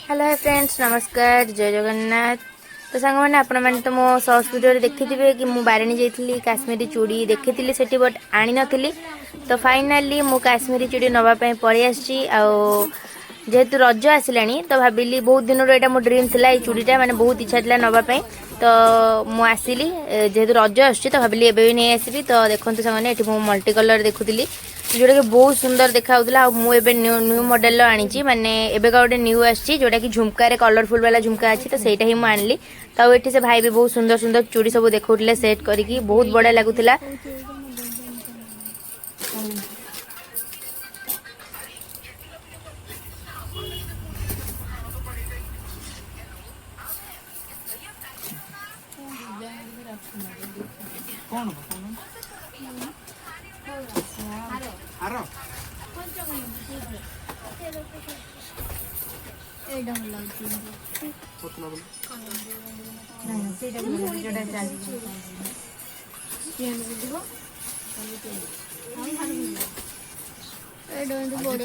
Hello hi friends, नमस्कार, जय जगन्नाथ। तो सांग मैंने आपण मैंने तो मो सर्ट्स वीडियो देखी कि मु बारेणी जाइली काश्मीरी चूड़ी देखी सेठी बट आनी नथिली। तो फाइनाली मु काश्मीरी चूड़ी नवा पळी आसी। जेहेतु रज आसिलानी तो भाविली बहुत दिन यहाँ मो ड्रीम थिला ये चूड़ीटा माने बहुत इच्छा थिला नवापाई। तो मु आसिली जेहेतु रज आसुची तो भाविली एबे भी नहीं आसबी। तो देखते सामने ये मल्टी कलर देखुली जोटा कि बहुत सुंदर देखा मुझे न्यू मॉडल आनी माने एबे का गोटे न्यू आसी जोटा कि झुमकार कलरफुल वाला झुमका अच्छी। तो सहीटा ही मुझे आनली। तो ये से भाई भी बहुत सुंदर सुंदर चूड़ी सब देखते सेट करके बहुत बढ़िया लगुला।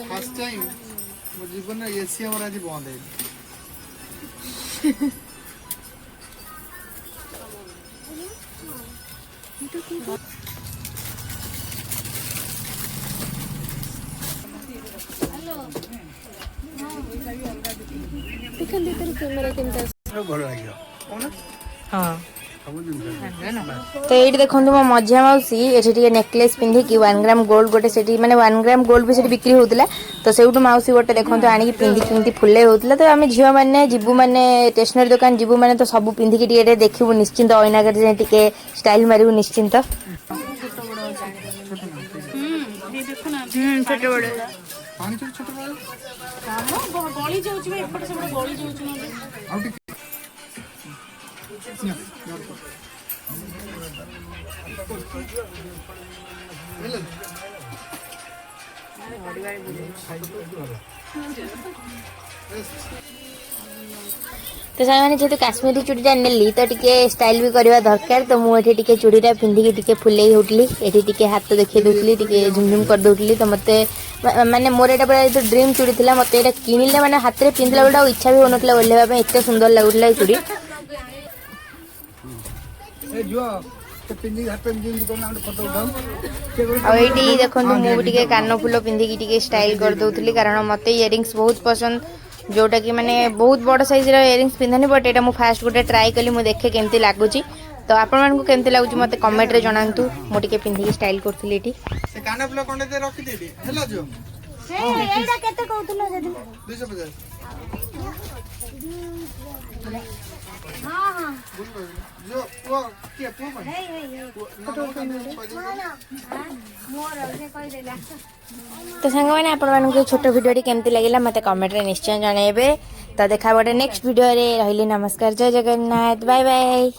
फर्स्ट टाइम मो जीवन में एसी हमर आज बंद है। हाँ तो ये देखो मो मझिया मौसी ये नेकलेस पिंधिकी 1 ग्राम गोल्ड गोटे से माने 1 ग्राम गोल्ड भी बिक्री होता। तो से मौसी गोटे देखो आनी पिंधिकी फुले होता। तो आम झील मैंने जीवु माने स्टेशनरी दुकान जीवु माने तो सब पिंधिकी देखू निश्चिंत अइना टे स्टाइल मारू निश्चिंत। तो सारे जेहतु काश्मीरी चूड़ीटा नेली तो टिके स्टाइल भी करवा दरकार। तो मुझे टिके चूड़ीटा पिंधिकी फुले उठली ये हाथ देखी दूसरी झुमझुम कर दूसरी। तो मत माने मोर यहाँ पूरा जो ड्रीम चूड़ी थी मत ये किणिले मैंने हाथ में पिंधला बेटा इच्छा भी होना ओल्हेवा एत सुंदर लगुला ये चूड़ी। आईटी देखो मुझे कान फुल पिंधिकी स्टाइल कर दूसरी कारण मत इयरिंग्स बहुत पसंद जोटा कि माने बहुत बड़ साइज इयरिंग्स पिंधनी। बट ये फास्ट गोटे ट्राए कली मुझे देखे केमती लगुच। तो आपण मानकु केमती लगुच मते कमेंट रे जणांतु। मो टिके पिंधिकी स्टाइल करथली एठी से कान फुल कोंडे दे रखि देली हेला जो एटा केते कहतलो जदी 250 हां हां जो वो के पो मन मोर से कहि देला। तो सांग मैंने आपण छोट वीडियो केमती लगिला मते कमेंट रे निश्चय जणाइबे। तो देखा गोटे नेक्स्ट वीडियो रे। रहिली नमस्कार, जय जगन्नाथ, बाय बाय।